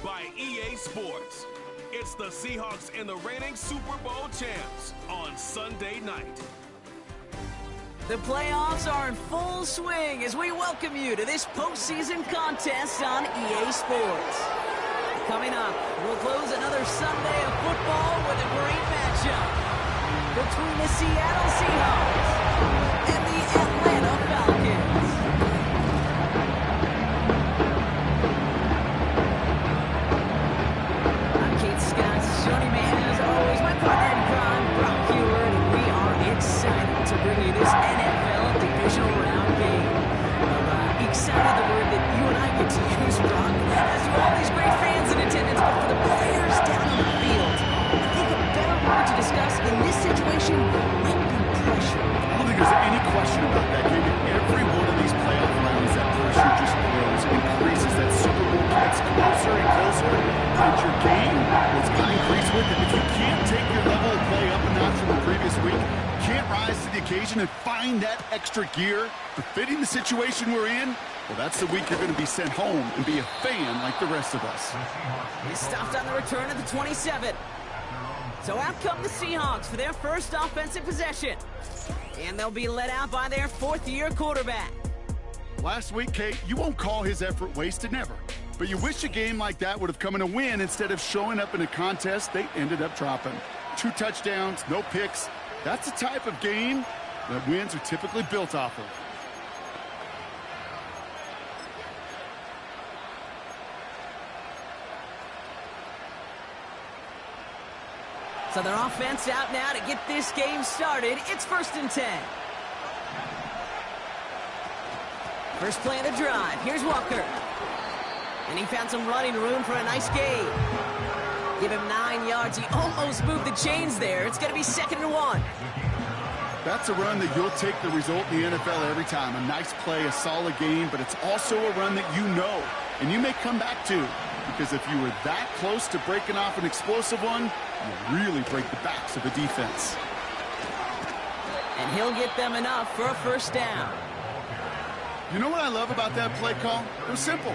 by EA Sports. It's the Seahawks and the reigning Super Bowl champs on Sunday night. The playoffs are in full swing as we welcome you to this postseason contest on EA Sports. Coming up, we'll close another Sunday of football with a great matchup between the Seattle Seahawks and the Atlanta Falcons. I'm Kate Scott, joining me as always, my partner in crime, Brock Heward, and we are excited to bring you this NFL Divisional Round game. Excited, the word that you and I get to use, Brock, as do all these great fans in attendance, but for the players down on the field, I think a better word to discuss in this situation might be pressure. I don't think there's any question about that, Kate. Every one of these playoff rounds, that pressure just grows, increases. That Super Bowl gets closer and closer. And your game, what's going to increase with it? If you can't take your level of play up a notch from the previous week, can't rise to the occasion and find that extra gear befitting the situation we're in, well, that's the week you're going to be sent home and be a fan like the rest of us. He stopped on the return at the 27. So out come the Seahawks for their first offensive possession. And they'll be led out by their fourth-year quarterback. Last week, Kate, you won't call his effort wasted, never. But you wish a game like that would have come in a win instead of showing up in a contest they ended up dropping. 2 touchdowns, no picks. That's the type of game that wins are typically built off of. So their offense out now to get this game started. It's 1st and 10. First play of the drive. Here's Walker. And he found some running room for a nice gain. Give him 9 yards. He almost moved the chains there. It's going to be 2nd and 1. That's a run that you'll take the result in the NFL every time. A nice play, a solid game, but it's also a run that you know and you may come back to. Because if you were that close to breaking off an explosive one, you really break the backs of the defense. And he'll get them enough for a first down. You know what I love about that play call? It was simple.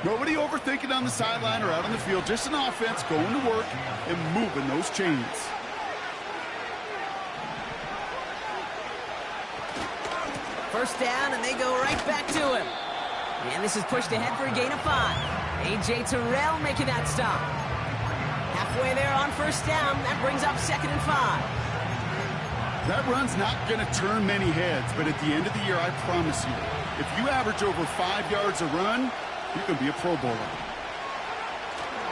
Nobody overthinking on the sideline or out on the field. Just an offense going to work and moving those chains. First down, and they go right back to him. And this is pushed ahead for a gain of 5. A.J. Terrell making that stop. Halfway there on first down. That brings up 2nd and 5. That run's not going to turn many heads, but at the end of the year, I promise you, if you average over 5 yards a run, you can be a Pro Bowler.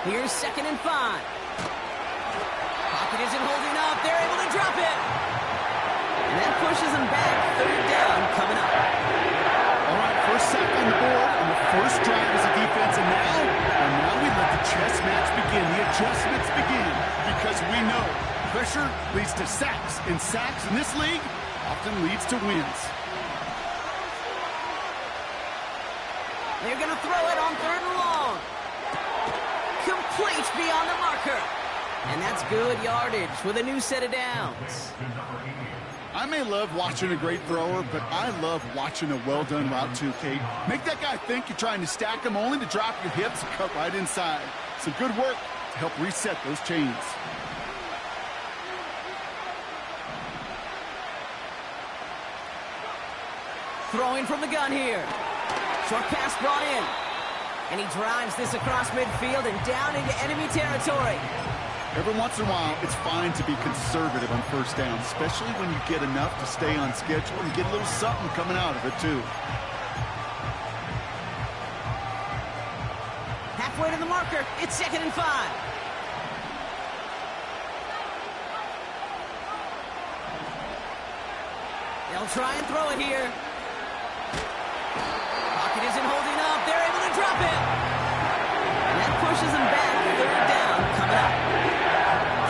Here's 2nd and 5. Pocket isn't holding up. They're able to drop it. And that pushes them back. 3rd down coming up. All right, first sack on the board on the first drive as a defense. And now we let the chess match begin. The adjustments begin because we know pressure leads to sacks. And sacks in this league often leads to wins. They're going to throw it on 3rd and long. Complete beyond the marker. And that's good yardage with a new set of downs. I may love watching a great thrower, but I love watching a well-done route too, Kate. Make that guy think you're trying to stack him only to drop your hips and cut right inside. Some good work to help reset those chains. Throwing from the gun here. Short pass brought in. And he drives this across midfield and down into enemy territory. Every once in a while, it's fine to be conservative on first down, especially when you get enough to stay on schedule and get a little something coming out of it, too. Halfway to the marker. It's 2nd and 5. They'll try and throw it here. Pocket isn't holding up. They're able to drop it. And that pushes them back. 3rd down coming up.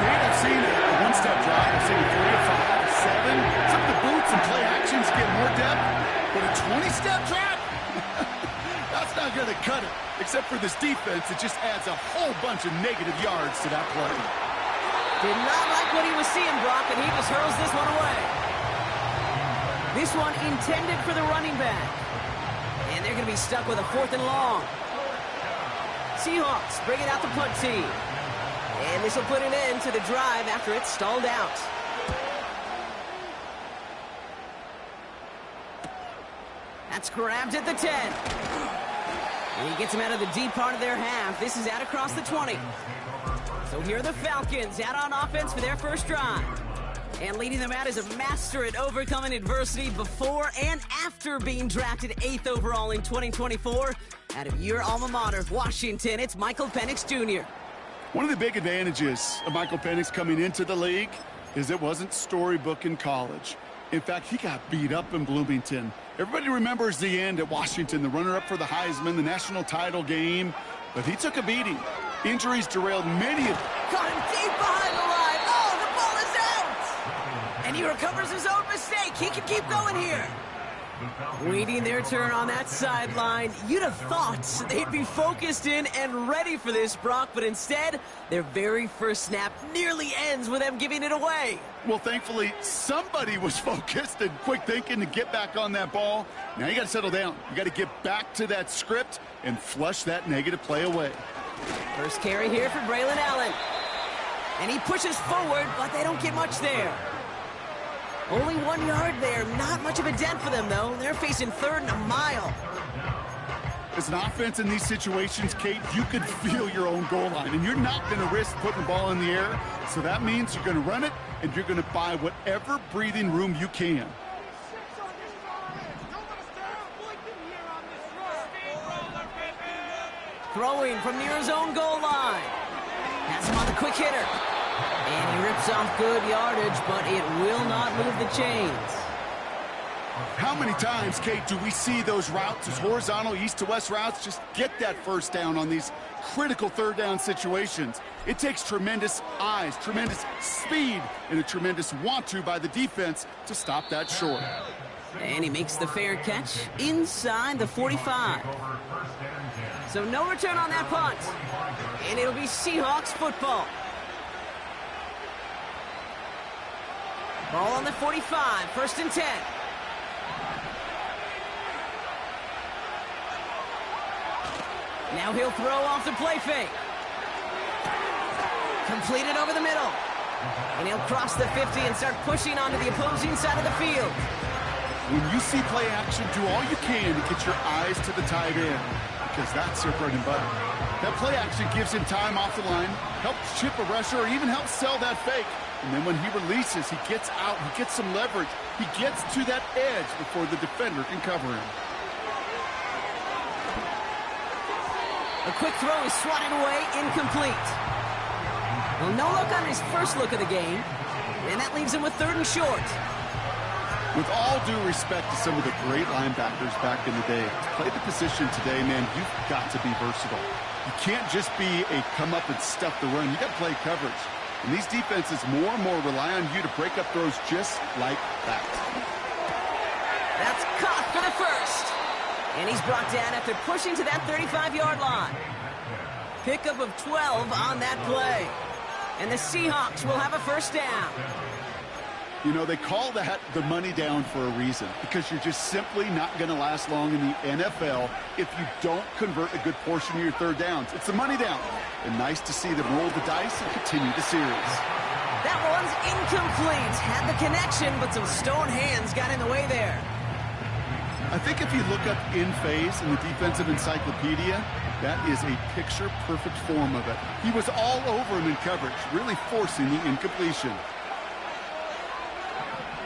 I've seen a one-step drop. I've seen a 3, a 5, a 7. Some of the boots and play actions get more depth. But a 20-step drop? That's not going to cut it. Except for this defense, it just adds a whole bunch of negative yards to that play. Did not like what he was seeing, Brock, and he just hurls this one away. This one intended for the running back. And they're going to be stuck with a 4th and long. Seahawks bringing out the punt team. And this will put an end to the drive after it's stalled out. That's grabbed at the 10. And he gets him out of the deep part of their half. This is out across the 20. So here are the Falcons out on offense for their first drive. And leading them out is a master at overcoming adversity before and after being drafted 8th overall in 2024. Out of your alma mater, Washington, it's Michael Penix Jr. One of the big advantages of Michael Penix coming into the league is it wasn't storybook in college. In fact, he got beat up in Bloomington. Everybody remembers the end at Washington, the runner-up for the Heisman, the national title game. But he took a beating. Injuries derailed many of... Caught him deep behind the line. Oh, the ball is out! And he recovers his own mistake. He can keep going here. Waiting their turn on that sideline. You'd have thought they'd be focused in and ready for this, Brock, but instead, their very first snap nearly ends with them giving it away. Well, thankfully, somebody was focused and quick thinking to get back on that ball. Now you got to settle down. You got to get back to that script and flush that negative play away. First carry here for Braylon Allen. And he pushes forward, but they don't get much there. Only 1 yard there. Not much of a dent for them, though. They're facing 3rd and a mile. As an offense in these situations, Kate, you could feel your own goal line, and you're not going to risk putting the ball in the air. So that means you're going to run it, and you're going to buy whatever breathing room you can. Throwing from near his own goal line. Has him on the quick hitter. And he rips off good yardage, but it will not move the chains. How many times, Kate, do we see those routes, those horizontal east-to-west routes, just get that first down on these critical third down situations? It takes tremendous eyes, tremendous speed, and a tremendous want-to by the defense to stop that short. And he makes the fair catch inside the 45. So no return on that punt. And it'll be Seahawks football. Ball on the 45, 1st and 10. Now he'll throw off the play fake. Completed over the middle. And he'll cross the 50 and start pushing onto the opposing side of the field. When you see play action, do all you can to get your eyes to the tight end, because that's their bread and butter. That play action gives him time off the line, helps chip a rusher, or even helps sell that fake. And then when he releases, he gets out, he gets some leverage. He gets to that edge before the defender can cover him. A quick throw is swatted away, incomplete. Well, no look on his first look of the game, and that leaves him with 3rd and short. With all due respect to some of the great linebackers back in the day, to play the position today, man, you've got to be versatile. You can't just be a come up and stuff the run. You got to play coverage. And these defenses more and more rely on you to break up throws just like that. That's caught for the first. And he's brought down after pushing to that 35-yard line. Pickup of 12 on that play. And the Seahawks will have a first down. You know, they call that the money down for a reason, because you're just simply not going to last long in the NFL if you don't convert a good portion of your third downs. It's the money down. And nice to see them roll the dice and continue the series. That one's incomplete. Had the connection, but some stone hands got in the way there. I think if you look up in phase in the defensive encyclopedia, that is a picture-perfect form of it. He was all over him in coverage, really forcing the incompletion.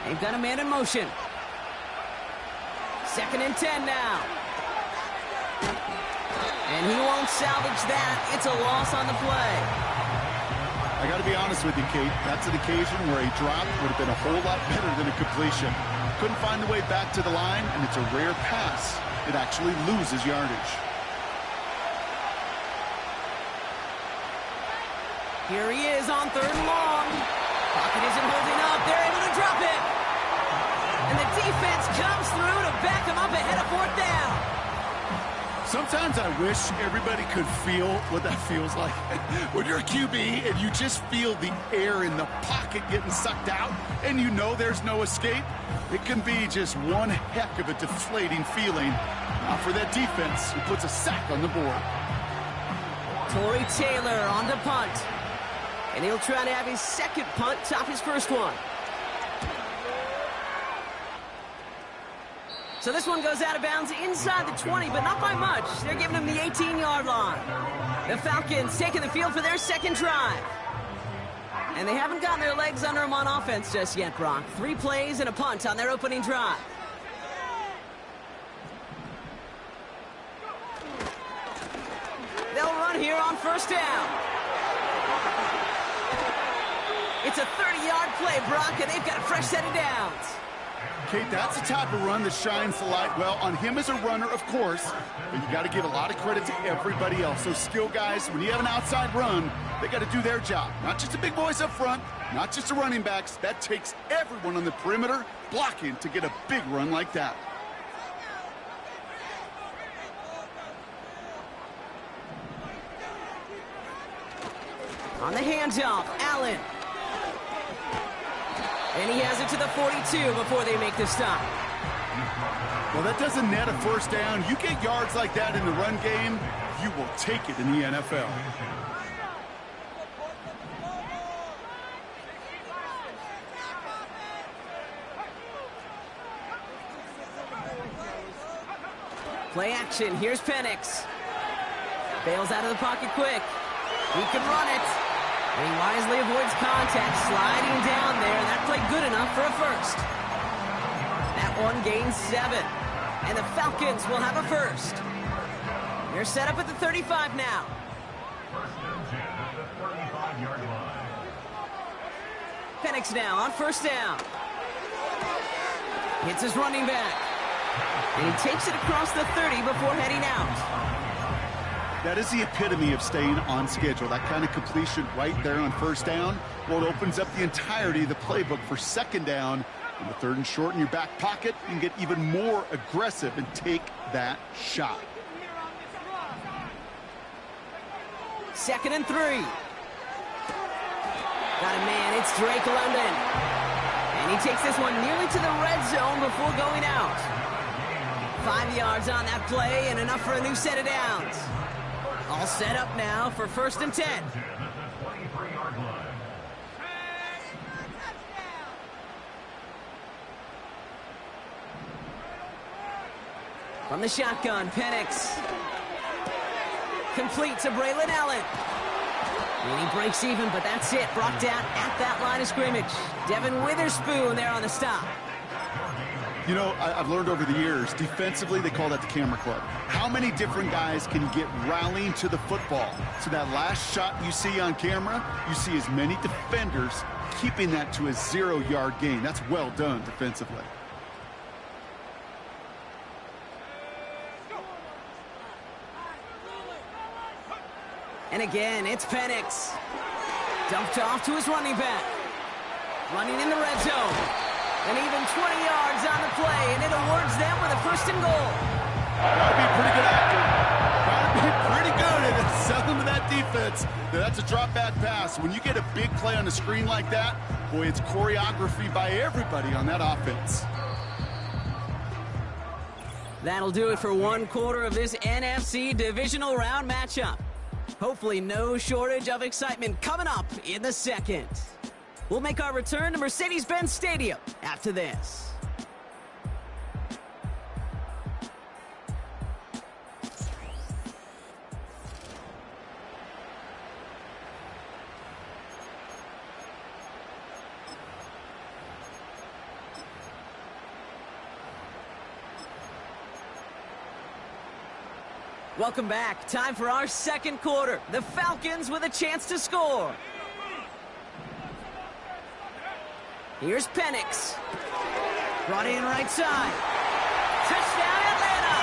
They've got a man in motion. 2nd and 10 now. And he won't salvage that. It's a loss on the play. I got to be honest with you, Kate. That's an occasion where a drop would have been a whole lot better than a completion. Couldn't find the way back to the line, and it's a rare pass. It actually loses yardage. Here he is on 3rd and long. Pocket isn't holding up. They're able to drop it. And the defense comes through to back him up ahead of 4th down. Sometimes I wish everybody could feel what that feels like. When you're a QB and you just feel the air in the pocket getting sucked out and you know there's no escape, it can be just one heck of a deflating feeling. Now for that defense, who puts a sack on the board. Torrey Taylor on the punt. And he'll try to have his second punt top his first one. So this one goes out of bounds inside the 20, but not by much. They're giving him the 18-yard line. The Falcons taking the field for their second drive. And they haven't gotten their legs under them on offense just yet, Brock. 3 plays and a punt on their opening drive. They'll run here on first down. It's a 30-yard play, Brock, and they've got a fresh set of downs. Kate, that's the type of run that shines the light well on him as a runner, of course, but you got to give a lot of credit to everybody else. Those skill guys, when you have an outside run, they got to do their job. Not just the big boys up front, not just the running backs. That takes everyone on the perimeter blocking to get a big run like that. On the handoff, Allen. And he has it to the 42 before they make the stop. Well, that doesn't net a first down. You get yards like that in the run game, you will take it in the NFL. Play action. Here's Penix. Bails out of the pocket quick. He can run it. And he wisely avoids contact, sliding down there. That played good enough for a first. That one gains 7. And the Falcons will have a first. They're set up at the 35 now. Penix now on first down. Hits his running back. And he takes it across the 30 before heading out. That is the epitome of staying on schedule. That kind of completion right there on first down. Well, it opens up the entirety of the playbook for second down. In the 3rd and short in your back pocket, you can get even more aggressive and take that shot. 2nd and 3. Got a man, it's Drake London. And he takes this one nearly to the red zone before going out. 5 yards on that play and enough for a new set of downs. All set up now for 1st and 10. From the shotgun, Penix. Complete to Braylon Allen. And he breaks even, but that's it. Brought down at that line of scrimmage. Devin Witherspoon there on the stop. You know, I've learned over the years, defensively, they call that the camera club. How many different guys can you get rallying to the football? So that last shot you see on camera, you see as many defenders keeping that to a 0-yard gain. That's well done defensively. And again, it's Penix. Dumped off to his running back. Running in the red zone. And even 20 yards on the play, and it awards them with a 1st and goal. Gotta be pretty good actor. Gotta be pretty good at selling to that defense. Now, that's a drop back pass. When you get a big play on the screen like that, boy, it's choreography by everybody on that offense. That'll do it for 1 quarter of this NFC Divisional Round matchup. Hopefully no shortage of excitement coming up in the 2nd. We'll make our return to Mercedes-Benz Stadium after this. Welcome back. Time for our 2nd quarter. The Falcons with a chance to score. Here's Penix. Brought in right side. Touchdown, Atlanta!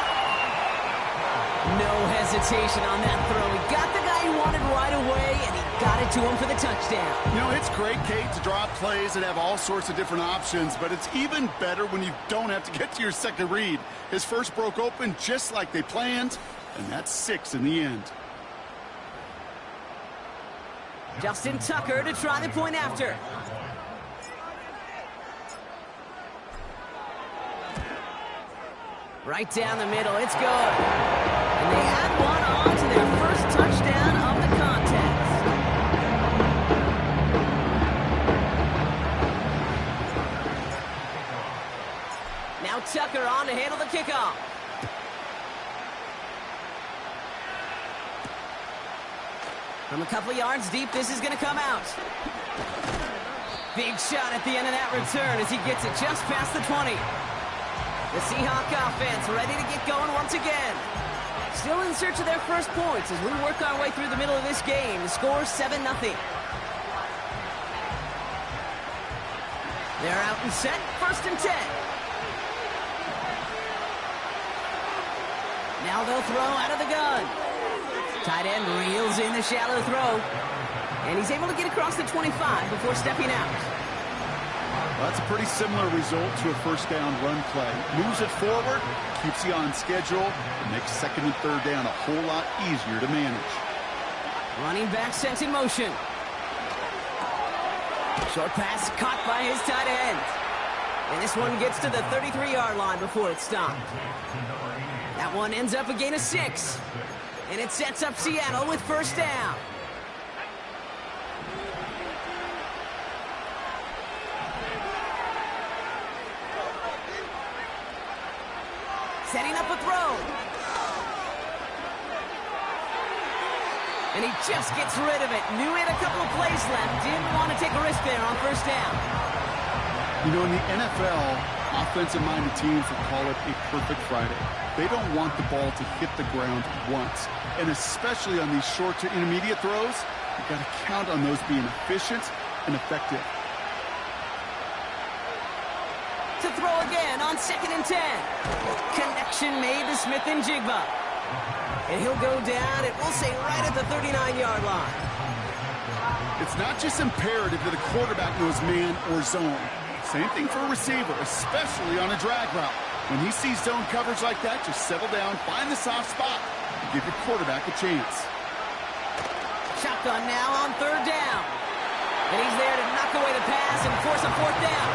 No hesitation on that throw. He got the guy he wanted right away, and he got it to him for the touchdown. You know, it's great, Kate, to draw plays and have all sorts of different options, but it's even better when you don't have to get to your second read. His first broke open just like they planned, and that's 6 in the end. Justin Tucker to try the point after. Right down the middle, it's good. And they add one on to their first touchdown of From a couple yards deep, this is going to come out. Big shot at the end of that return as he gets it just past the 20. The Seahawks offense ready to get going once again. Still in search of their first points as we work our way through the middle of this game. The score 7-0. They're out and set, 1st and 10. Now they'll throw out of the gun. Tight end reels in the shallow throw. And he's able to get across the 25 before stepping out. Well, that's a pretty similar result to a first down run play. Moves it forward, keeps you on schedule, and makes 2nd and 3rd down a whole lot easier to manage. Running back sent in motion. Short pass caught by his tight end. And this one gets to the 33-yard line before it's stopped. That one ends up a gain of 6. And it sets up Seattle with 1st down. Setting up a throw. And he just gets rid of it. Knew he had a couple of plays left. Didn't want to take a risk there on 1st down. You know, in the NFL, offensive-minded teams will call it a perfect Friday. They don't want the ball to hit the ground once. And especially on these short to intermediate throws, you've got to count on those being efficient and effective. To throw again on 2nd and 10. Connection made to Smith and Jigba. And he'll go down, it will say right at the 39-yard line. It's not just imperative that a quarterback knows man or zone. Same thing for a receiver, especially on a drag route. When he sees zone coverage like that, just settle down, find the soft spot, and give your quarterback a chance. Shotgun now on 3rd down. And he's there to knock away the pass and force a 4th down.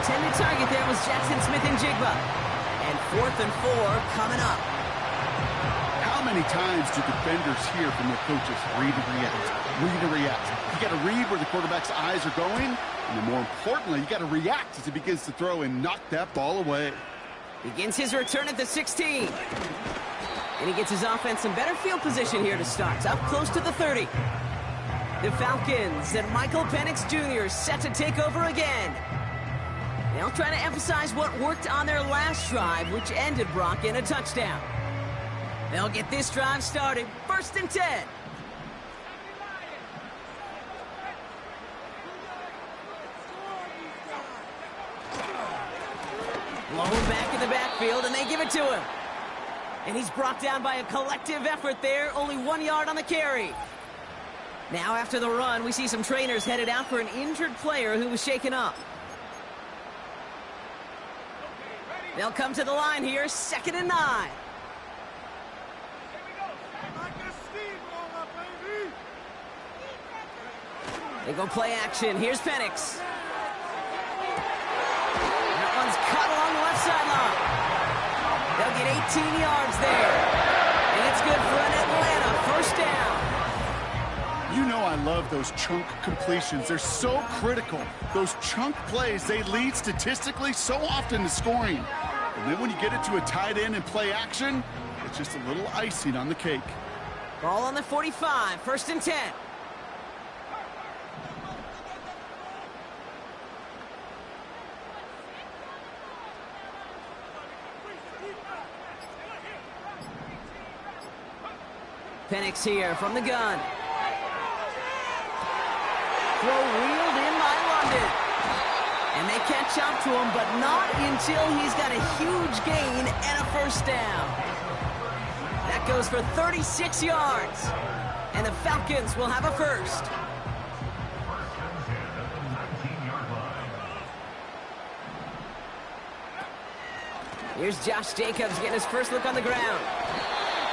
Intended target there was Jackson Smith and Jigba. And 4th and 4 coming up. How many times do defenders hear from their coaches, read and react, read and react? You got to read where the quarterback's eyes are going, and then more importantly, you got to react as he begins to throw and knock that ball away. Begins his return at the 16. And he gets his offense in better field position here to start. Up close to the 30. The Falcons and Michael Penix Jr. set to take over again. They'll try to emphasize what worked on their last drive, which ended, Brock, in a touchdown. They'll get this drive started. 1st and 10. Blown back in the backfield, and they give it to him. And he's brought down by a collective effort there. Only 1 yard on the carry. Now after the run, we see some trainers headed out for an injured player who was shaken up. They'll come to the line here. 2nd and 9. They go play action. Here's Penix. That one's cut along the left sideline. They'll get 18 yards there. And it's good for an Atlanta 1st down. You know I love those chunk completions. They're so critical. Those chunk plays, they lead statistically so often to scoring. And then when you get it to a tight end and play action, it's just a little icing on the cake. Ball on the 45. 1st and 10. Penix here from the gun. Throw reeled in by London. And they catch up to him, but not until he's got a huge gain and a 1st down. That goes for 36 yards. And the Falcons will have a 1st. Here's Josh Jacobs getting his first look on the ground.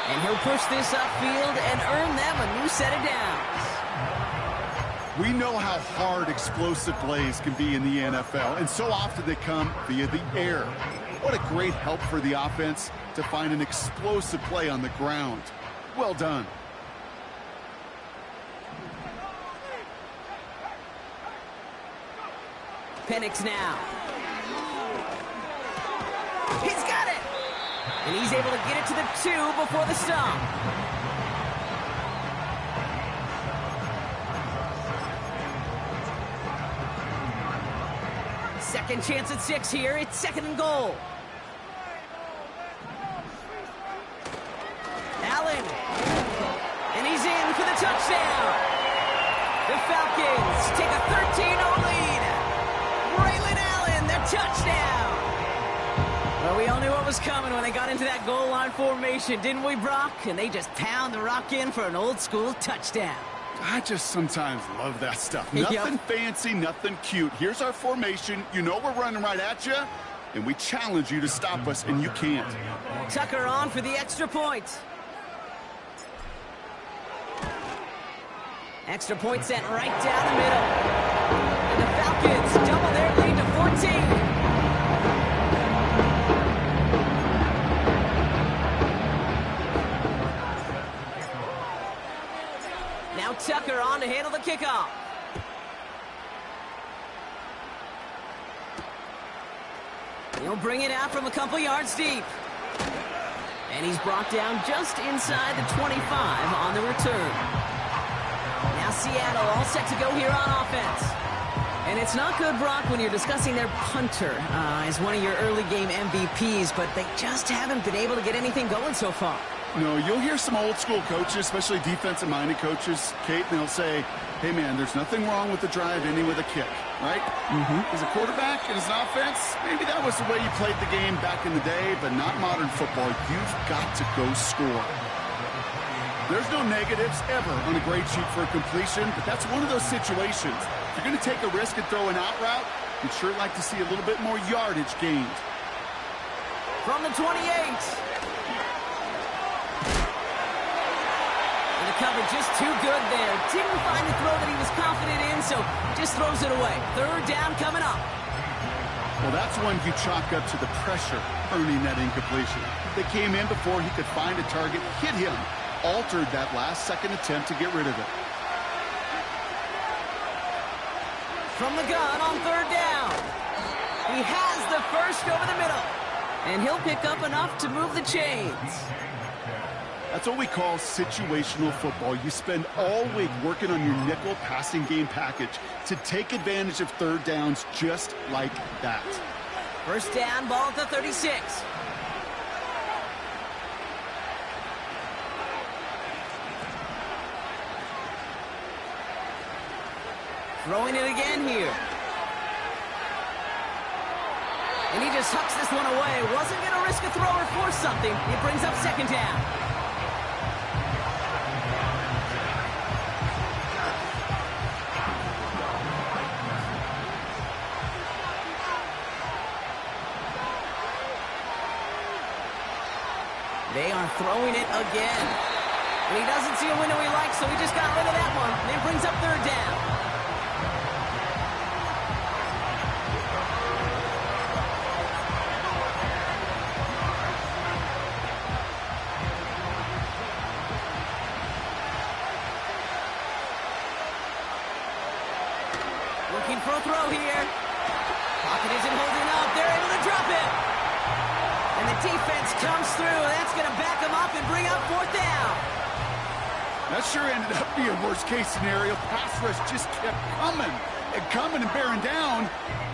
And he'll push this upfield and earn them a new set of downs. We know how hard explosive plays can be in the NFL, and so often they come via the air. What a great help for the offense to find an explosive play on the ground. Well done. Penix now. He's got it! And he's able to get it to the 2 before the stop. Second chance at 6 here. It's 2nd and goal. Allen. And he's in for the touchdown. The Falcons take a 13-0 lead. Braylon Allen, the touchdown. Well, we all knew what was coming when they got into that goal line formation, didn't we, Brock? And they just pound the rock in for an old-school touchdown. I just sometimes love that stuff. Yep. Nothing fancy, nothing cute. Here's our formation. You know we're running right at you, and we challenge you to stop us, and you can't. Tucker on for the extra point. Extra point sent right down the middle. And the Falcons double their lead to 14. Now Tucker on to handle the kickoff. He'll bring it out from a couple yards deep. And he's brought down just inside the 25 on the return. Now Seattle all set to go here on offense. And it's not good, Brock, when you're discussing their punter as one of your early game MVPs, but they just haven't been able to get anything going so far. No, you'll hear some old school coaches, especially defensive-minded coaches, Kate, and they'll say, hey, man, there's nothing wrong with the drive ending with a kick, right? As a quarterback and as an offense, maybe that was the way you played the game back in the day, but not modern football. You've got to go score. There's no negatives ever on a grade sheet for a completion, but that's one of those situations. If you're going to take a risk and throw an out route, you'd sure like to see a little bit more yardage gained. From the 28. And the cover just too good there. Didn't find the throw that he was confident in, so just throws it away. 3rd down coming up. Well, that's one you chalk up to the pressure earning that incompletion. They came in before he could find a target, hit him, altered that last-second attempt to get rid of it. From the gun on 3rd down. He has the first over the middle. And he'll pick up enough to move the chains. That's what we call situational football. You spend all week working on your nickel passing game package to take advantage of 3rd downs just like that. 1st down, ball at the 36. Throwing it again here. And he just hucks this one away. Wasn't going to risk a throw or force something. It brings up 2nd down. They are throwing it again. And he doesn't see a window he likes, so he just got rid of that one. And it brings up 3rd down. Looking for a throw here. Pocket isn't holding up. They're able to drop it. And the defense comes through. That's going to back them up and bring up 4th down. That sure ended up being worst-case scenario. Pass rush just kept coming and bearing down,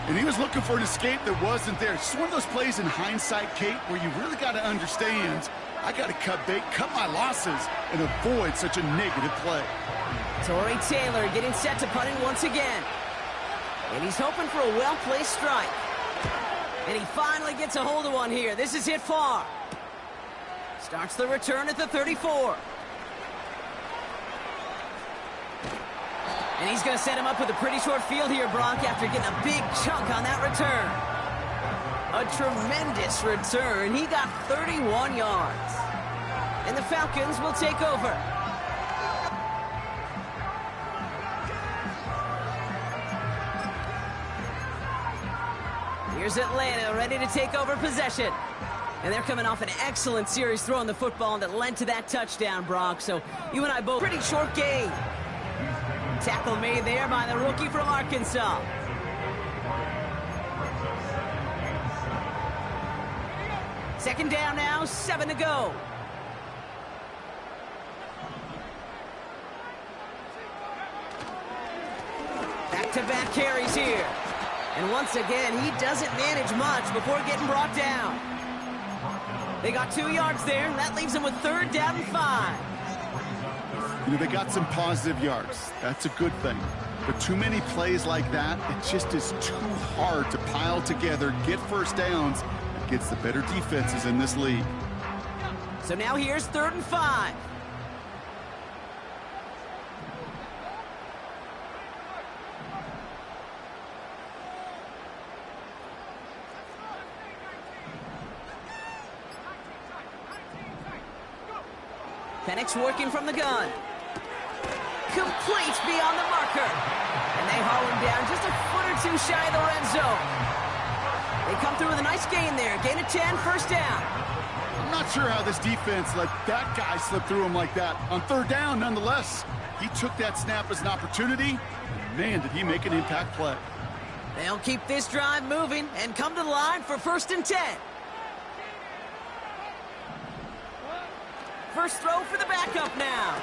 and he was looking for an escape that wasn't there. It's just one of those plays in hindsight, Kate, where you really got to understand, I got to cut bait, cut my losses, and avoid such a negative play. Torrey Taylor getting set to punt it once again. And he's hoping for a well-placed strike. And he finally gets a hold of one here. This is hit far. Starts the return at the 34. And he's going to set him up with a pretty short field here, Brock, after getting a big chunk on that return. A tremendous return. He got 31 yards. And the Falcons will take over. Here's Atlanta ready to take over possession. And they're coming off an excellent series throwing the football that led to that touchdown, Brock. So you and I both pretty short game. Tackle made there by the rookie from Arkansas. Second down now, 7 to go. Back-to-back carries here. And once again, he doesn't manage much before getting brought down. They got 2 yards there, and that leaves them with 3rd down and 5. You know, they got some positive yards. That's a good thing. But too many plays like that, it just is too hard to pile together, get first downs against the better defenses in this league. So now here's 3rd and 5. Penix working from the gun. Complete beyond the marker. And they haul him down just a foot or 2 shy of the red zone. They come through with a nice gain there. Gain of 10, 1st down. I'm not sure how this defense let that guy slip through him like that. On 3rd down, nonetheless, he took that snap as an opportunity. Man, did he make an impact play. They'll keep this drive moving and come to the line for 1st and 10. First throw for the backup now.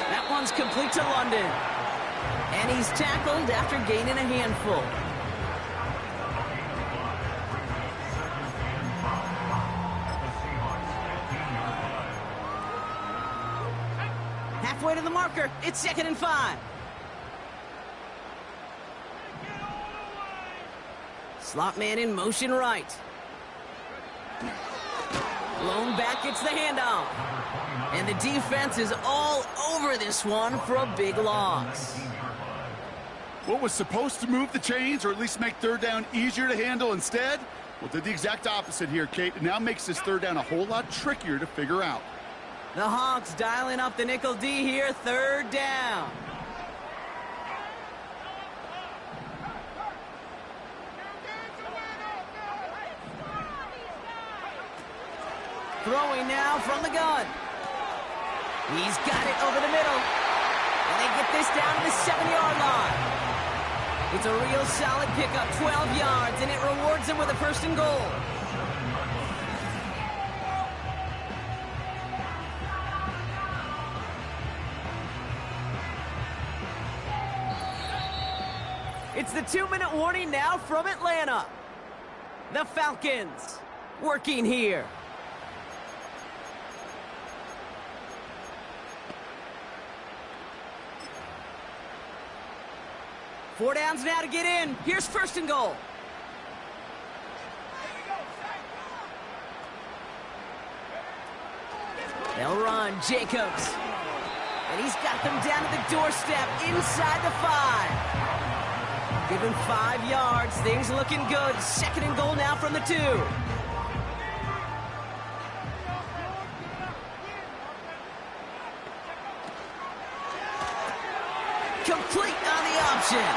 That one's complete to London. And he's tackled after gaining a handful. Halfway to the marker. It's 2nd and 5. Slot man in motion right. Blown back gets the handoff. And the defense is all over this one for a big loss. What was supposed to move the chains or at least make 3rd down easier to handle instead? Well, did the exact opposite here, Kate. It now makes this 3rd down a whole lot trickier to figure out. The Hawks dialing up the nickel D here, 3rd down. Throwing now from the gun. He's got it over the middle. And they get this down to the 7-yard line. It's a real solid pickup, 12 yards, and it rewards them with a 1st and goal. It's the 2-minute warning now from Atlanta. The Falcons working here. Four downs now to get in. Here's 1st and goal. They'll run. Jacobs. And he's got them down to the doorstep inside the 5. Give him 5 yards. Things looking good. 2nd and goal now from the 2. Complete on the option.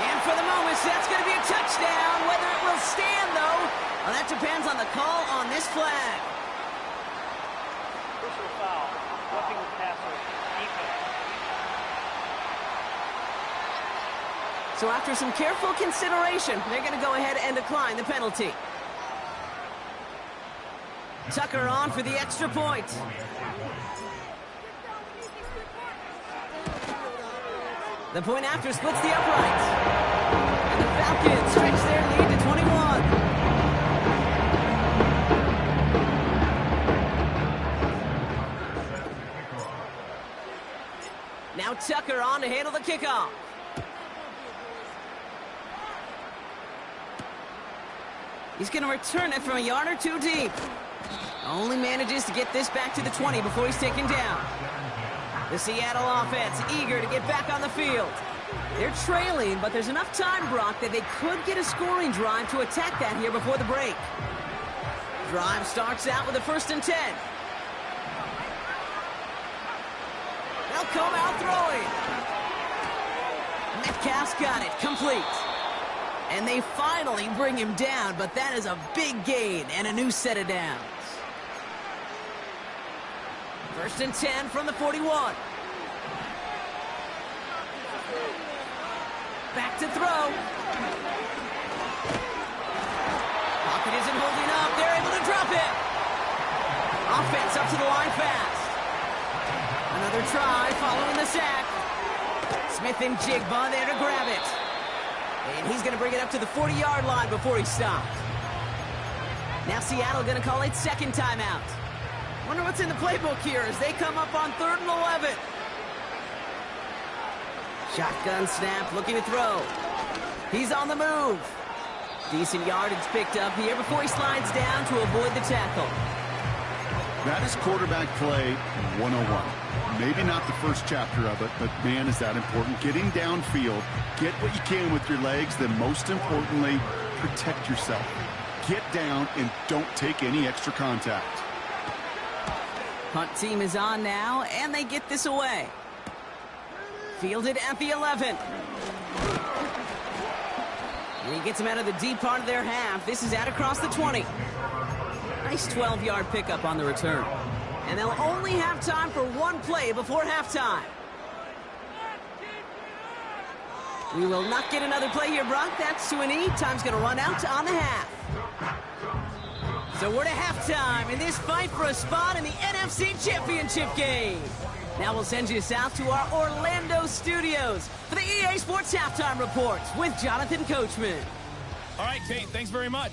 And for the moment, that's going to be a touchdown. Whether it will stand, though, well, that depends on the call on this flag. Personal foul. Roughing the passer. Defense. So after some careful consideration, they're going to go ahead and decline the penalty. Tucker on for the extra point. The point after splits the uprights. And the Falcons stretch their lead to 21. Now Tucker on to handle the kickoff. He's going to return it from a yard or 2 deep. Only manages to get this back to the 20 before he's taken down. The Seattle offense eager to get back on the field. They're trailing, but there's enough time, Brock, that they could get a scoring drive to attack that here before the break. Drive starts out with a 1st and 10. They'll come out throwing. Metcalf's got it, complete. And they finally bring him down, but that is a big gain and a new set of downs. 1st and 10 from the 41. Back to throw. Pocket isn't holding up. They're able to drop it. Offense up to the line fast. Another try following the sack. Smith and Jigba there to grab it. And he's going to bring it up to the 40-yard line before he stopped. Now Seattle going to call it second timeout. Wonder what's in the playbook here as they come up on 3rd and 11. Shotgun snap, looking to throw. He's on the move. Decent yardage picked up here before he slides down to avoid the tackle. That is quarterback play 101. Maybe not the first chapter of it, but man, is that important. Getting downfield, get what you can with your legs, then most importantly, protect yourself. Get down and don't take any extra contact. Punt team is on now, and they get this away. Fielded at the 11. And he gets him out of the deep part of their half. This is out across the 20. Nice 12-yard pickup on the return. And they'll only have time for one play before halftime. We will not get another play here, Brock. That's to an E. Time's going to run out on the half. So we're to halftime in this fight for a spot in the NFC Championship game. Now we'll send you south to our Orlando studios for the EA Sports Halftime Reports with Jonathan Coachman. All right, Kate, thanks very much.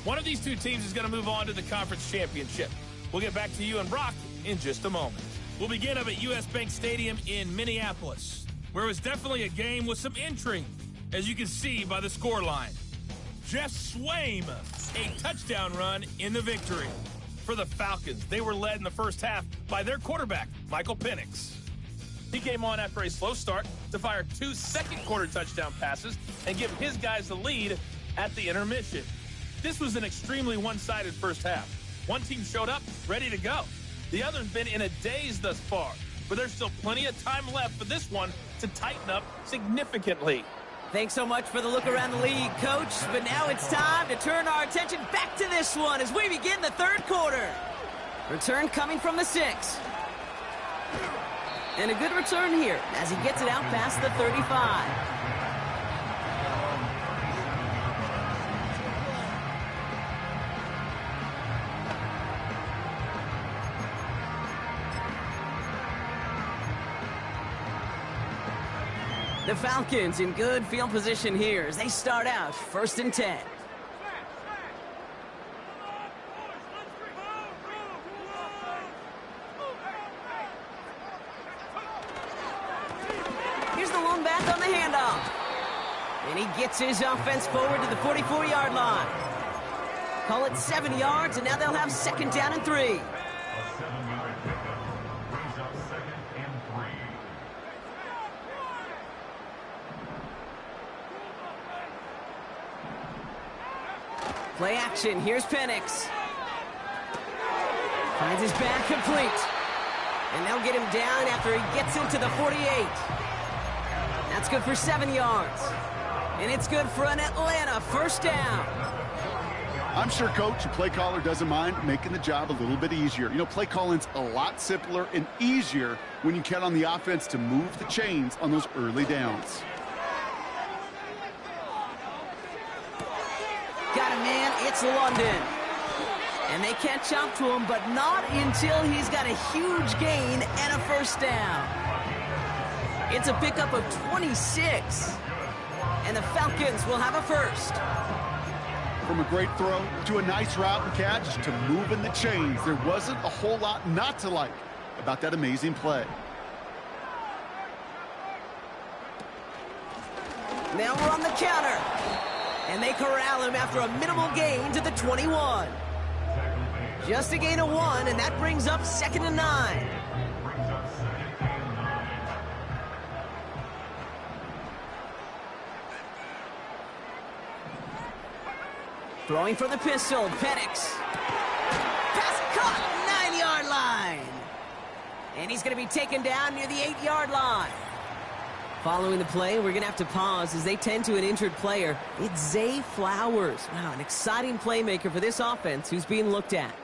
One of these two teams is going to move on to the conference championship. We'll get back to you and Brock in just a moment. We'll begin up at US Bank Stadium in Minneapolis, where it was definitely a game with some intrigue, as you can see by the scoreline. Jeff Swaim, a touchdown run in the victory. For the Falcons, they were led in the first half by their quarterback, Michael Penix. He came on after a slow start to fire 2 second-quarter touchdown passes and give his guys the lead at the intermission. This was an extremely one-sided first half. One team showed up ready to go. The other's been in a daze thus far, but there's still plenty of time left for this one to tighten up significantly. Thanks so much for the look around the league, Coach. But now it's time to turn our attention back to this one as we begin the third quarter. Return coming from the 6. And a good return here as he gets it out past the 35. The Falcons in good field position here as they start out 1st and 10. Here's the lone back on the handoff. And he gets his offense forward to the 44-yard line. Call it 7 yards, and now they'll have 2nd down and 3. Play action. Here's Penix. Finds his back complete. And they'll get him down after he gets into the 48. That's good for 7 yards. And it's good for an Atlanta 1st down. I'm sure Coach, the play caller, doesn't mind making the job a little bit easier. You know, play calling's a lot simpler and easier when you count on the offense to move the chains on those early downs. Got a man, it's London. And they catch up to him, but not until he's got a huge gain and a 1st down. It's a pickup of 26. And the Falcons will have a 1st. From a great throw to a nice route and catch to moving the chains, there wasn't a whole lot not to like about that amazing play. Now we're on the counter. And they corral him after a minimal gain to the 21. Just a gain of 1, and that brings up 2nd and 9. Throwing for the pistol, Penix. Pass caught, 9-yard line. And he's going to be taken down near the 8-yard line. Following the play, we're going to have to pause as they tend to an injured player. It's Zay Flowers. Wow, an exciting playmaker for this offense who's being looked at.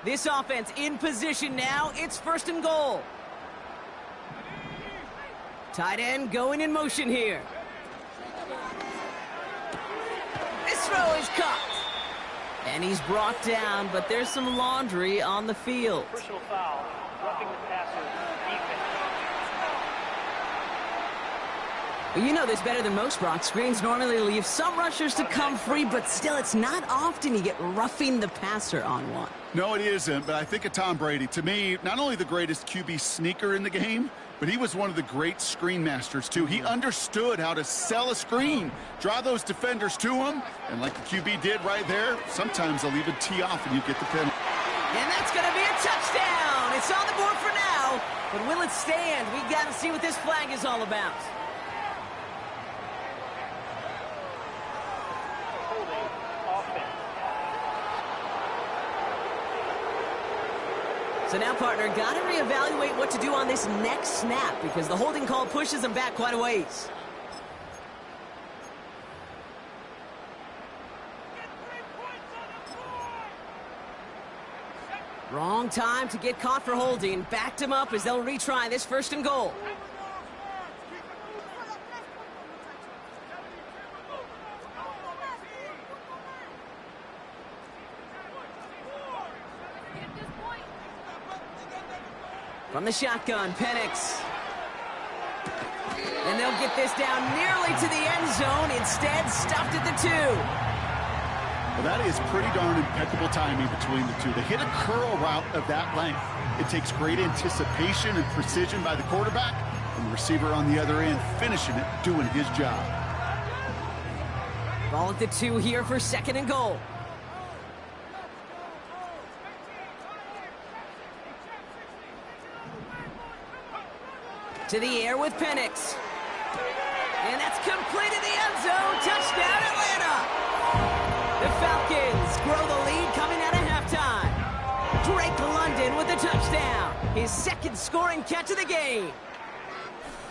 This offense in position now. It's 1st and goal. Tight end going in motion here. This throw is caught. And he's brought down, but there's some laundry on the field. Personal foul, roughing the passer, defense. Well, you know this better than most, Brock. Screens normally leave some rushers to come free, but still, it's not often you get roughing the passer on one. No, it isn't, but I think of Tom Brady. To me, not only the greatest QB sneaker in the game, but he was one of the great screen masters, too. He understood how to sell a screen, draw those defenders to him, and like the QB did right there, sometimes they'll even tee off and you get the penalty. And that's going to be a touchdown. It's on the board for now, but will it stand? We got to see what this flag is all about. Holding offense. So now, partner, got to reevaluate what to do on this next snap because the holding call pushes him back quite a ways. Wrong time to get caught for holding. Backed him up as they'll retry this 1st and goal. From the shotgun, Penix. And they'll get this down nearly to the end zone. Instead, stopped at the 2. Well, that is pretty darn impeccable timing between the two. They hit a curl route of that length. It takes great anticipation and precision by the quarterback, and the receiver on the other end finishing it, doing his job. Ball at the 2 here for 2nd and goal. To the air with Penix. And that's complete in the end zone. Touchdown, Atlanta. The Falcons grow the lead coming out of halftime. Drake London with the touchdown. His 2nd scoring catch of the game.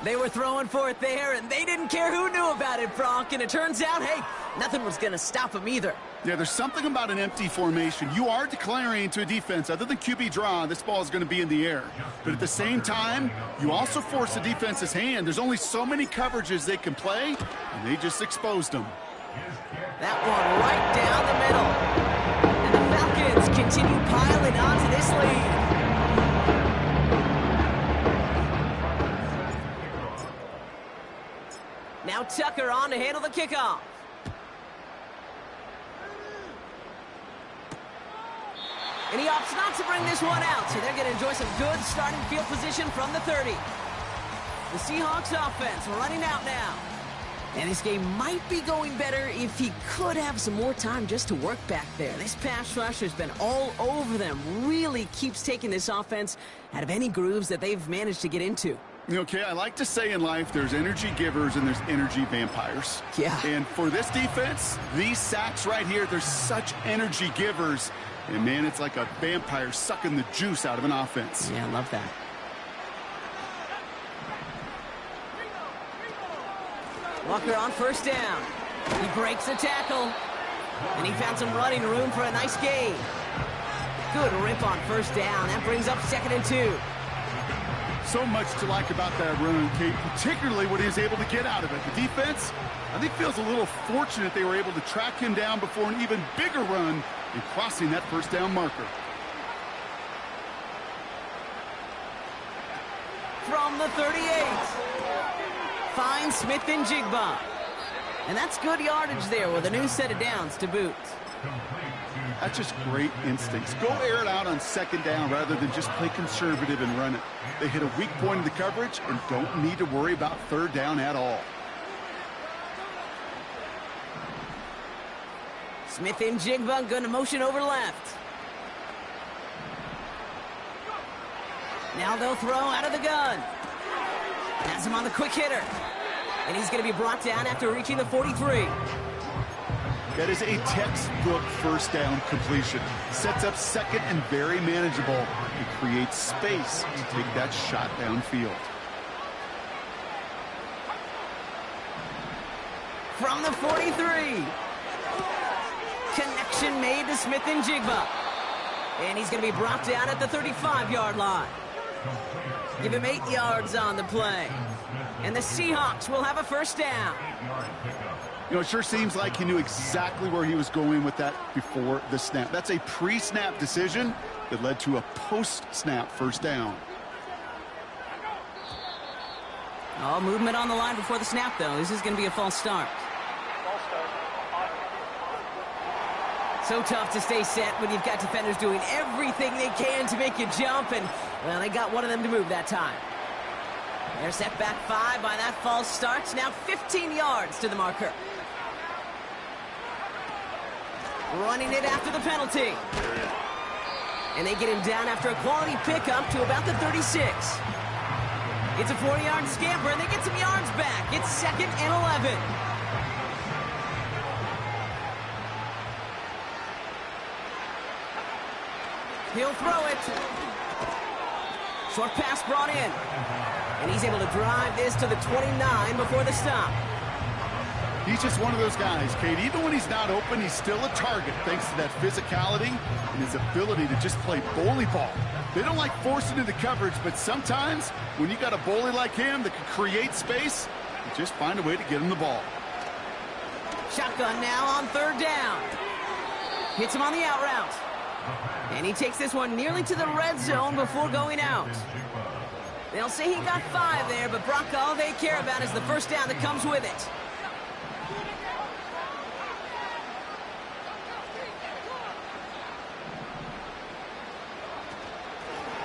They were throwing for it there, and they didn't care who knew about it, Brock. And it turns out, hey, nothing was going to stop him either. Yeah, there's something about an empty formation. You are declaring to a defense, other than QB draw, this ball is going to be in the air. But at the same time, you also force the defense's hand. There's only so many coverages they can play, and they just exposed them. That one right down the middle. And the Falcons continue piling on to this lead. Now Tucker on to handle the kickoff. And he opts not to bring this one out, so they're going to enjoy some good starting field position from the 30. The Seahawks offense running out now. And this game might be going better if he could have some more time just to work back there. This pass rush has been all over them. Really keeps taking this offense out of any grooves that they've managed to get into. Okay, I like to say in life there's energy givers and there's energy vampires. Yeah. And for this defense, these sacks right here, they're such energy givers. And, man, it's like a vampire sucking the juice out of an offense. Yeah, I love that. Walker on 1st down. He breaks a tackle. And he found some running room for a nice gain. Good rip on 1st down. That brings up 2nd and 2. So much to like about that run, Kate, particularly what he was able to get out of it. The defense, I think, feels a little fortunate they were able to track him down before an even bigger run and crossing that 1st down marker. From the 38. Finds Smith and Jigba. And that's good yardage there with a new set of downs to boot. That's just great instincts. Go air it out on 2nd down rather than just play conservative and run it. They hit a weak point in the coverage and don't need to worry about 3rd down at all. Smith and Jigba going to motion over left. Now they'll throw out of the gun. Has him on the quick hitter. And he's going to be brought down after reaching the 43. That is a textbook 1st down completion. Sets up 2nd and very manageable. It creates space to take that shot downfield. From the 43. Connection made to Smith and Jigba. And he's going to be brought down at the 35-yard line. Give him 8 yards on the play. And the Seahawks will have a 1st down. You know, it sure seems like he knew exactly where he was going with that before the snap. That's a pre-snap decision that led to a post-snap first down. Oh, movement on the line before the snap, though. This is going to be a false start. False start. So tough to stay set when you've got defenders doing everything they can to make you jump, and, well, they got one of them to move that time. They're set back 5 by that false start. Now 15 yards to the marker. Running it after the penalty. And they get him down after a quality pickup to about the 36. It's a 40-yard scamper, and they get some yards back. It's 2nd and 11. He'll throw it. Short pass brought in. And he's able to drive this to the 29 before the stop. He's just one of those guys, Kate. Even when he's not open, he's still a target thanks to that physicality and his ability to just play bully ball. They don't like forcing into coverage, but sometimes when you got a bully like him that can create space, you just find a way to get him the ball. Shotgun now on 3rd down. Hits him on the out route. And he takes this one nearly to the red zone before going out. They'll say he got 5 there, but Brock, all they care about is the first down that comes with it.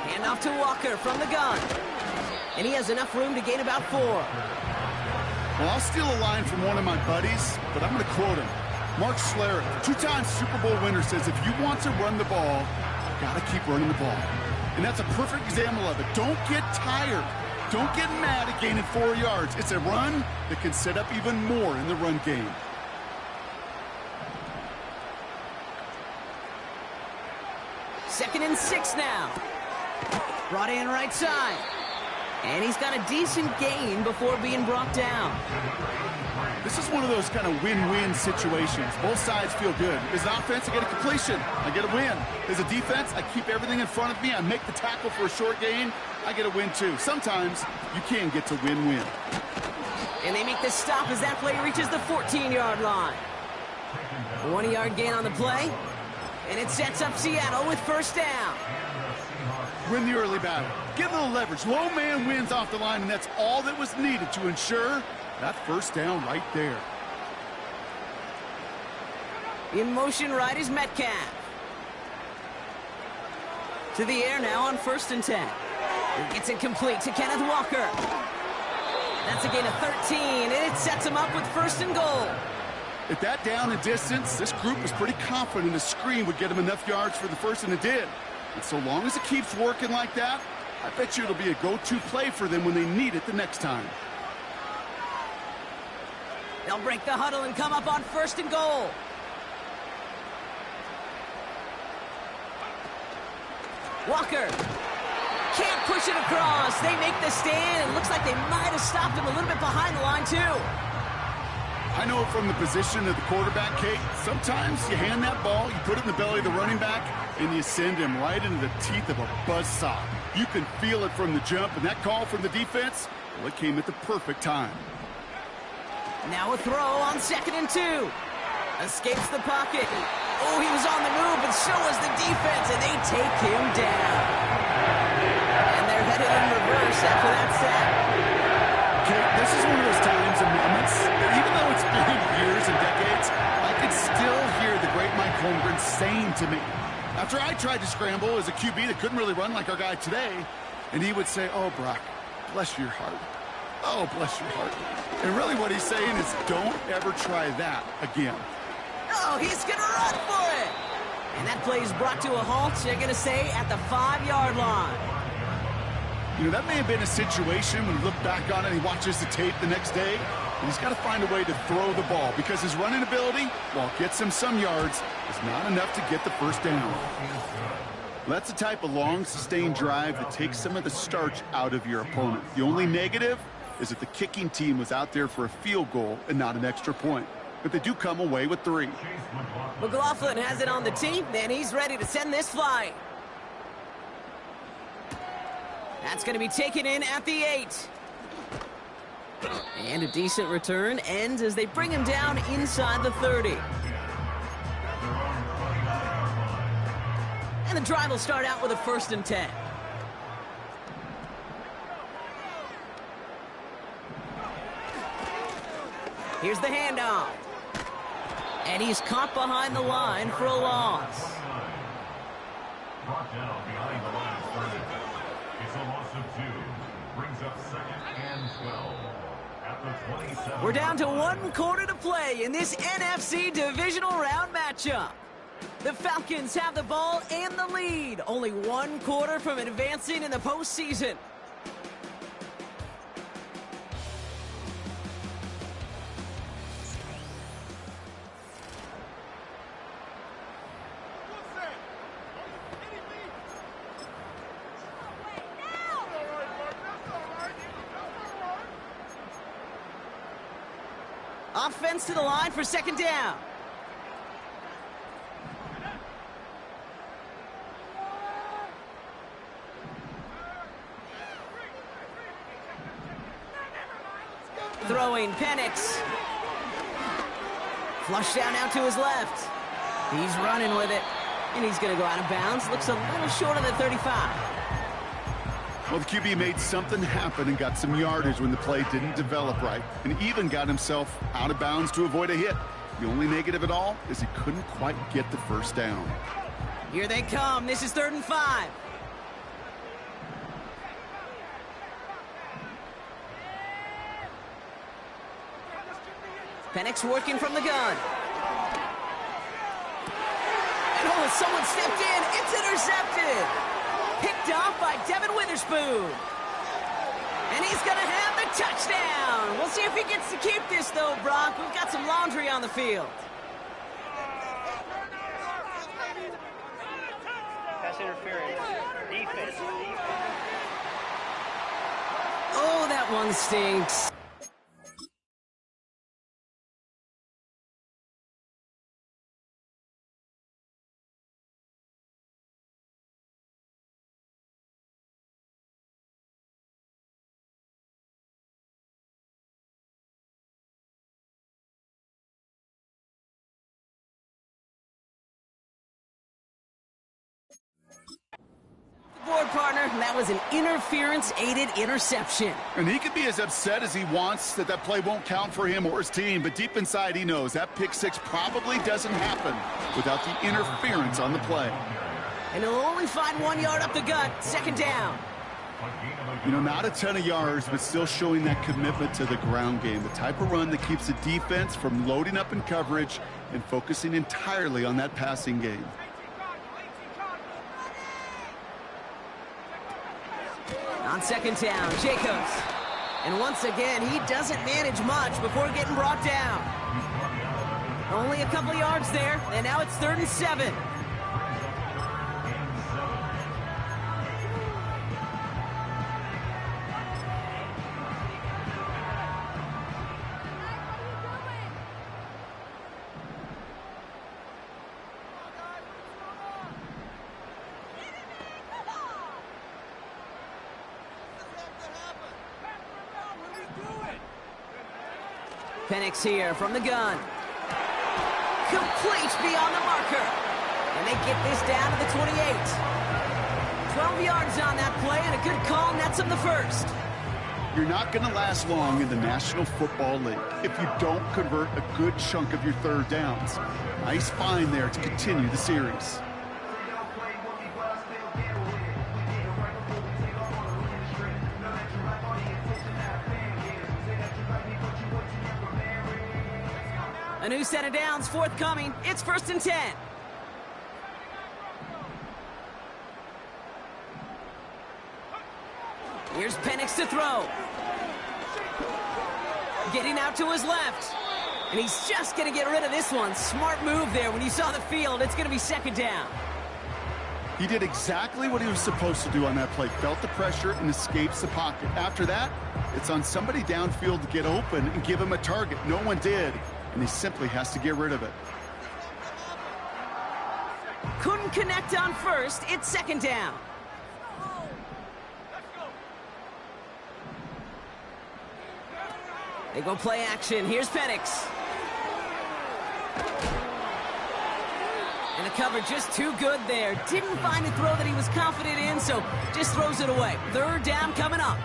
Hand off to Walker from the gun. And he has enough room to gain about 4. Well, I'll steal a line from one of my buddies, but I'm going to quote him. Mark Schlereth, 2-time Super Bowl winner, says if you want to run the ball, you got to keep running the ball. And that's a perfect example of it. Don't get tired. Don't get mad at gaining 4 yards. It's a run that can set up even more in the run game. Second and 6 now. Brought in right side. And he's got a decent gain before being brought down. This is one of those kind of win-win situations. Both sides feel good. As an offense, I get a completion. I get a win. As a defense, I keep everything in front of me. I make the tackle for a short gain. I get a win, too. Sometimes you can get to win-win. And they make the stop as that play reaches the 14-yard line. A 1-yard gain on the play. And it sets up Seattle with first down. Win the early battle. Get a little leverage. Low man wins off the line, and that's all that was needed to ensure that first down right there. In motion right is Metcalf. To the air now on 1st and 10. He gets it complete to Kenneth Walker. That's a gain of 13, and it sets him up with 1st and goal. At that down and distance, this group was pretty confident a screen would get him enough yards for the first, and it did. And so long as it keeps working like that, I bet you it'll be a go-to play for them when they need it the next time. They'll break the huddle and come up on 1st and goal. Walker can't push it across. They make the stand, and looks like they might have stopped him a little bit behind the line, too. I know from the position of the quarterback, Kate, sometimes you hand that ball, you put it in the belly of the running back, and you send him right into the teeth of a buzzsaw. You can feel it from the jump, and that call from the defense, well, it came at the perfect time. Now a throw on 2nd and 2. Escapes the pocket. Oh, he was on the move, but so was the defense, and they take him down. And they're headed in reverse after that sack. Kate, this is one of those times and moments that even though it's been years and decades, I can still hear the great Mike Holmgren saying to me, after I tried to scramble as a QB that couldn't really run like our guy today, and he would say, "Oh, Brock, bless your heart. Oh, bless your heart." And really what he's saying is, don't ever try that again. Oh, he's going to run for it. And that play is brought to a halt, they're going to say, at the 5-yard line. You know, that may have been a situation when you look back on it and he watches the tape the next day, and he's got to find a way to throw the ball because his running ability, while it gets him some yards, is not enough to get the first down. That's the type of long, sustained drive that takes some of the starch out of your opponent. The only negative is that the kicking team was out there for a field goal and not an extra point. But they do come away with 3. McLaughlin has it on the team, and he's ready to send this flying. That's going to be taken in at the 8. And a decent return ends as they bring him down inside the 30. And the drive will start out with a 1st and 10. Here's the handoff. And he's caught behind the line for a loss. Brought down behind the line of 30. It's a loss of 2. Brings up 2nd and 12. At the 27. We're down to 1 quarter to play in this NFC Divisional Round matchup. The Falcons have the ball and the lead. Only 1 quarter from advancing in the postseason. Offense to the line for 2nd down. Throwing Penix. Flush down out to his left. He's running with it. And he's going to go out of bounds. Looks a little short of the 35. Well, the QB made something happen and got some yardage when the play didn't develop right, and even got himself out of bounds to avoid a hit. The only negative at all is he couldn't quite get the 1st down. Here they come. This is 3rd and 5. Penix working from the gun. And oh, someone stepped in. It's intercepted. Picked off by Devin Witherspoon. And he's going to have the touchdown. We'll see if he gets to keep this, though, Brock. We've got some laundry on the field. Pass interference. Defense. Oh, that one stinks. Board partner, that was an interference-aided interception. And he could be as upset as he wants that that play won't count for him or his team, but deep inside he knows that pick 6 probably doesn't happen without the interference on the play. And he'll only find 1 yard up the gut, 2nd down. You know, not a ton of yards, but still showing that commitment to the ground game, the type of run that keeps the defense from loading up in coverage and focusing entirely on that passing game. On 2nd down, Jacobs. And once again, he doesn't manage much before getting brought down. Only a couple yards there, and now it's 3rd and 7. Penix here from the gun. Complete beyond the marker. And they get this down to the 28. 12 yards on that play, and a good call nets him the 1st. You're not going to last long in the National Football League if you don't convert a good chunk of your 3rd downs. Nice find there to continue the series. A new set of downs forthcoming. It's 1st and 10. Here's Penix to throw. Getting out to his left. And he's just going to get rid of this one. Smart move there when you saw the field. It's going to be 2nd down. He did exactly what he was supposed to do on that play. Felt the pressure and escapes the pocket. After that, it's on somebody downfield to get open and give him a target. No one did. And he simply has to get rid of it. Couldn't connect on 1st. It's 2nd down. They go play action. Here's Penix. And the cover just too good there. Didn't find a throw that he was confident in, so just throws it away. Third down coming up.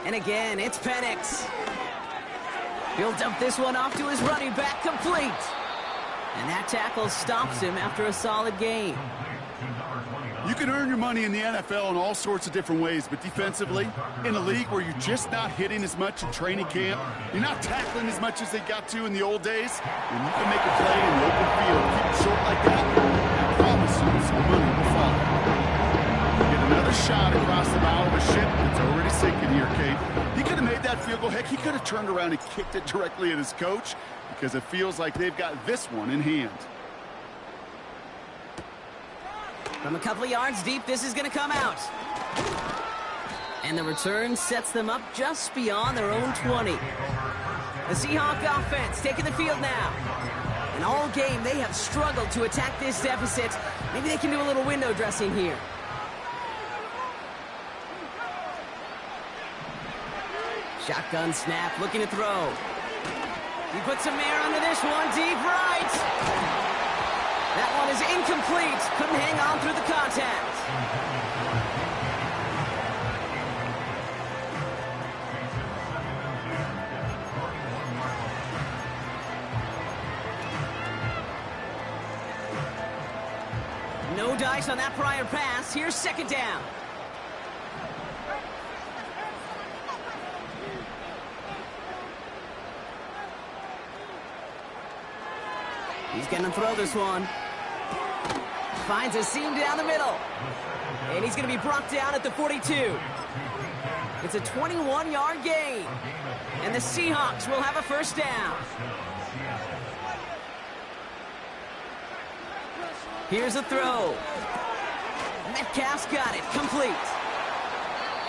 And again, it's Penix. He'll dump this one off to his running back, complete. And that tackle stops him after a solid game. You can earn your money in the NFL in all sorts of different ways, but defensively, in a league where you're just not hitting as much in training camp, you're not tackling as much as they got to in the old days, and you can make a play in the open field, keep it short like that, I promise you some money will follow. Get another shot across the bow of a ship that's already sinking here, Kate. He could have made that field goal. Heck, he could have turned around and kicked it directly at his coach because it feels like they've got this one in hand. From a couple of yards deep, this is going to come out. And the return sets them up just beyond their own 20. The Seahawks offense taking the field now. And all game, they have struggled to attack this deficit. Maybe they can do a little window dressing here. Shotgun snap, looking to throw. He puts some air under this one, deep right. That one is incomplete. Couldn't hang on through the contact. No dice on that prior pass. Here's second down. He's going to throw this one. Finds a seam down the middle. And he's going to be brought down at the 42. It's a 21-yard gain. And the Seahawks will have a first down. Here's a throw. Metcalf's got it. Complete.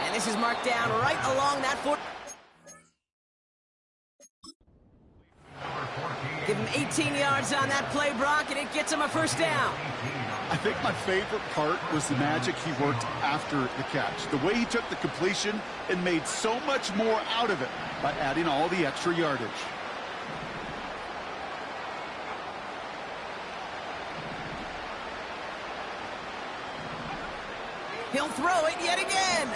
And this is marked down right along that 40. Give him 18 yards on that play, Brock, and it gets him a first down. I think my favorite part was the magic he worked after the catch. The way he took the completion and made so much more out of it by adding all the extra yardage. He'll throw it yet again.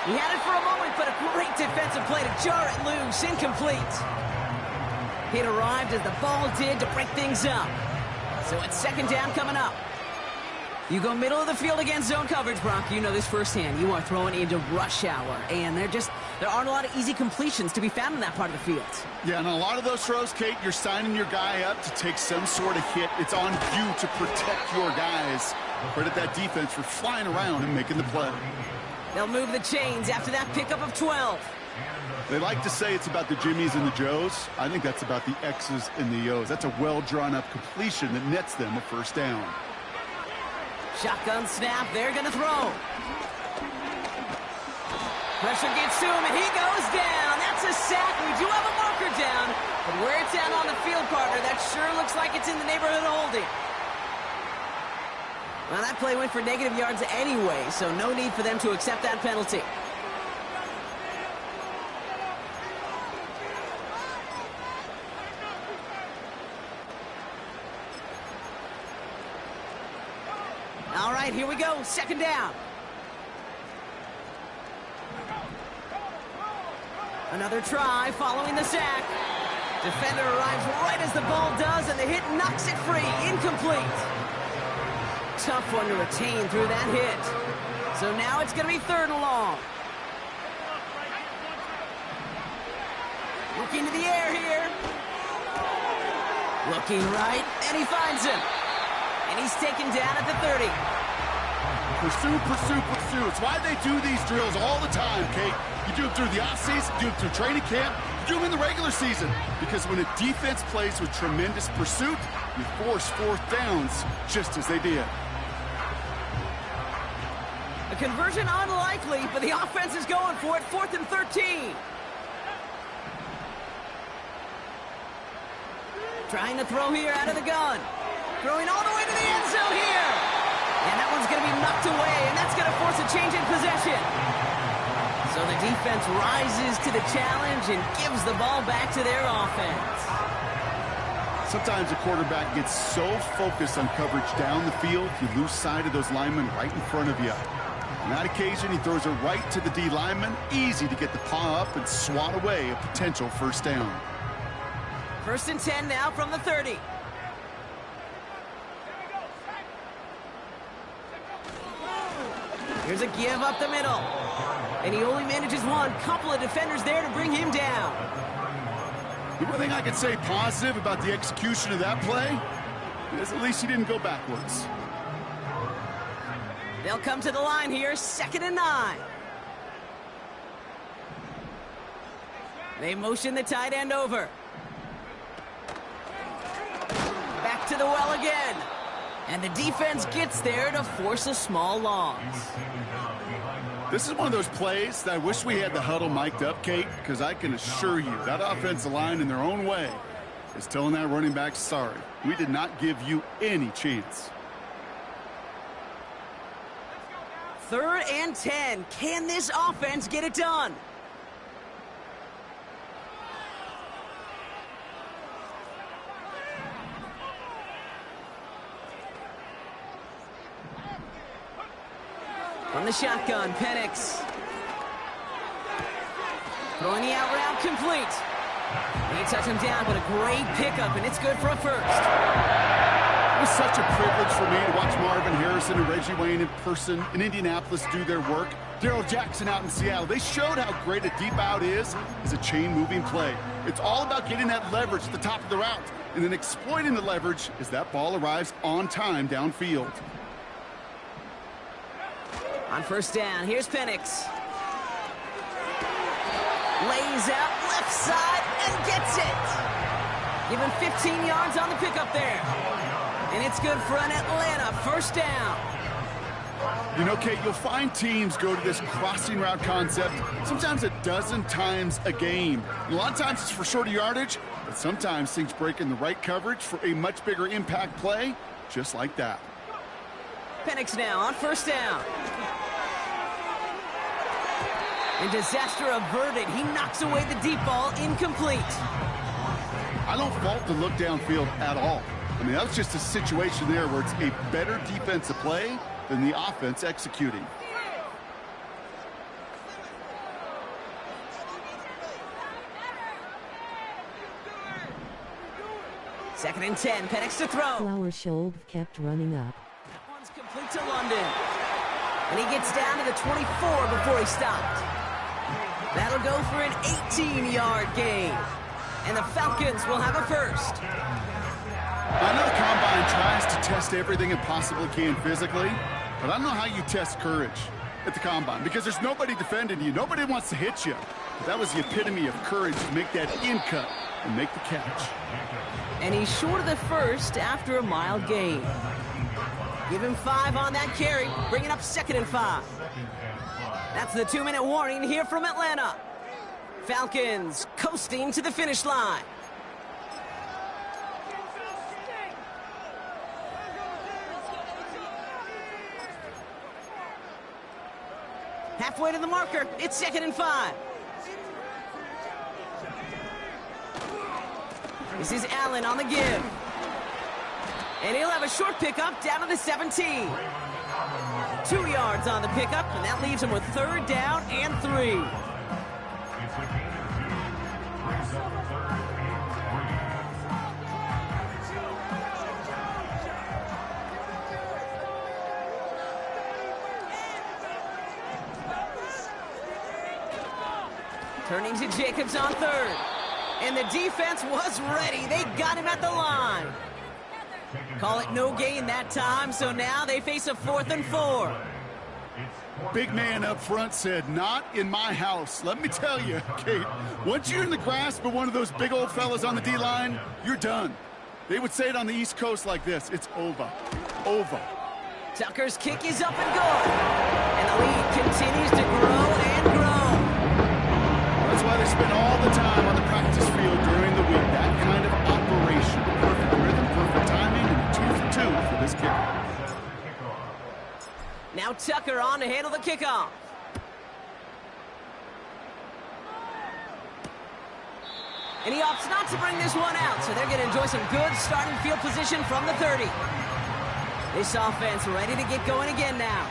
He had it for a moment, but a great defensive play to jar it loose. Incomplete. It arrived as the ball did to break things up. So it's second down coming up. You go middle of the field against zone coverage, Brock. You know this firsthand. You are throwing into rush hour, and there aren't a lot of easy completions to be found in that part of the field. Yeah, and a lot of those throws, Kate, you're signing your guy up to take some sort of hit. It's on you to protect your guys. Credit that defense for flying around and making the play. They'll move the chains after that pickup of 12. They like to say it's about the Jimmies and the Joes. I think that's about the X's and the O's. That's a well-drawn-up completion that nets them a first down. Shotgun snap. They're going to throw. Pressure gets to him, and he goes down. That's a sack. We do have a marker down. But where it's at on the field, partner, that sure looks like it's in the neighborhood of holding. Well, that play went for negative yards anyway, so no need for them to accept that penalty. All right, here we go. Second down. Another try following the sack. Defender arrives right as the ball does, and the hit knocks it free. Incomplete. Tough one to retain through that hit. So now it's going to be third and long. Looking to the air here. Looking right, and he finds him. And he's taken down at the 30. Pursue, pursue, pursue. It's why they do these drills all the time, Kate. You do them through the offseason, you do them through training camp, you do them in the regular season. Because when a defense plays with tremendous pursuit, you force fourth downs just as they did. A conversion unlikely, but the offense is going for it. 4th and 13. Trying to throw here out of the gun. Throwing all the way to the end zone here. And that one's going to be knocked away, and that's going to force a change in possession. So the defense rises to the challenge and gives the ball back to their offense. Sometimes a quarterback gets so focused on coverage down the field, you lose sight of those linemen right in front of you. On that occasion, he throws it right to the D lineman. Easy to get the paw up and swat away a potential first down. 1st and 10 now from the 30. Here's a give up the middle. And he only manages one. Couple of defenders there to bring him down. The one thing I could say positive about the execution of that play is at least he didn't go backwards. They'll come to the line here, 2nd and 9. They motion the tight end over. Back to the well again. And the defense gets there to force a small loss. This is one of those plays that I wish we had the huddle mic'd up, Kate, because I can assure you that offensive line in their own way is telling that running back, sorry, we did not give you any chance. 3rd and 10. Can this offense get it done? From the shotgun, Penix. Throwing the out route complete. They touch him down, but a great pickup, and it's good for a first. It was such a privilege for me to watch Marvin Harrison and Reggie Wayne in person in Indianapolis do their work. Darrell Jackson out in Seattle. They showed how great a deep out is as a chain-moving play. It's all about getting that leverage at the top of the route and then exploiting the leverage as that ball arrives on time downfield. On 1st down, here's Penix. Lays out left side and gets it. Give him 15 yards on the pickup there. And it's good for an Atlanta 1st down. You know, Kate, you'll find teams go to this crossing route concept sometimes a dozen times a game. And a lot of times it's for shorter yardage, but sometimes things break in the right coverage for a much bigger impact play, just like that. Penix now on 1st down. And disaster averted. He knocks away the deep ball, incomplete. I don't fault the look downfield at all. I mean, that was just a situation there where it's a better defensive play than the offense executing. Second and 10, Penix to throw. Flower Shoal kept running up. That one's complete to London. And he gets down to the 24 before he stopped. That'll go for an 18-yard gain. And the Falcons will have a first. I know the Combine tries to test everything it possibly can physically, but I don't know how you test courage at the Combine because there's nobody defending you. Nobody wants to hit you. But that was the epitome of courage to make that in cut and make the catch. And he's short of the first after a mild gain. Give him 5 on that carry, bringing up 2nd and 5. That's the 2-minute warning here from Atlanta. Falcons coasting to the finish line. Halfway to the marker, it's 2nd and 5. This is Allen on the give. And he'll have a short pickup down to the 17. 2 yards on the pickup, and that leaves him with 3rd down and 3. It's a gain of 2. Brings up 3rd and 3. Turning to Jacobs on 3rd. And the defense was ready. They got him at the line. Call it no gain that time, so now they face a 4th and 4. Big man up front said, not in my house. Let me tell you, Kate, once you're in the grasp of one of those big old fellas on the D-line, you're done. They would say it on the East Coast like this, it's over. Over. Tucker's kick is up and good. And the lead continues to grow and grow. That's why they spend all the time on the practice field during the week. That kind of operation. push, perfect rhythm, perfect timing, and 2 for 2 for this kicker. Now Tucker on to handle the kickoff. And he opts not to bring this one out, so they're going to enjoy some good starting field position from the 30. This offense ready to get going again now.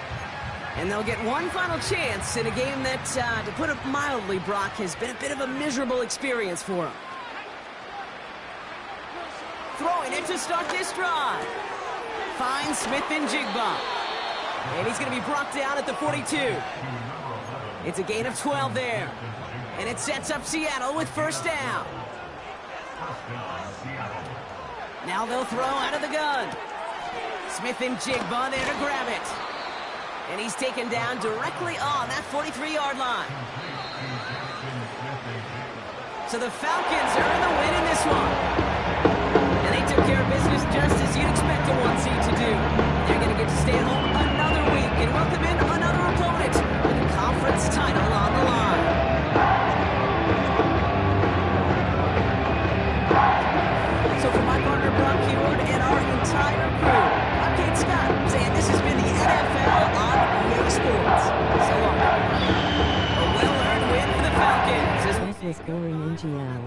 And they'll get one final chance in a game that, to put it mildly, Brock, has been a bit of a miserable experience for them. Throwing it to start this drive. Finds Smith and Jigba. And he's going to be brought down at the 42. It's a gain of 12 there. And it sets up Seattle with first down. Now they'll throw out of the gun. Smith and Jigba there to grab it. And he's taken down directly on that 43-yard line. So the Falcons earn the win in this one. And they took care of business just as you'd expect a 1 seed to do. They're going to get to stay at home another week and welcome in another opponent with a conference title on the line. So for my partner Brock Heward and our entire crew, I'm Kate Scott saying this has been the NFL on EA Sports. So long, everybody. A well-earned win for the Falcons. That was going in GL.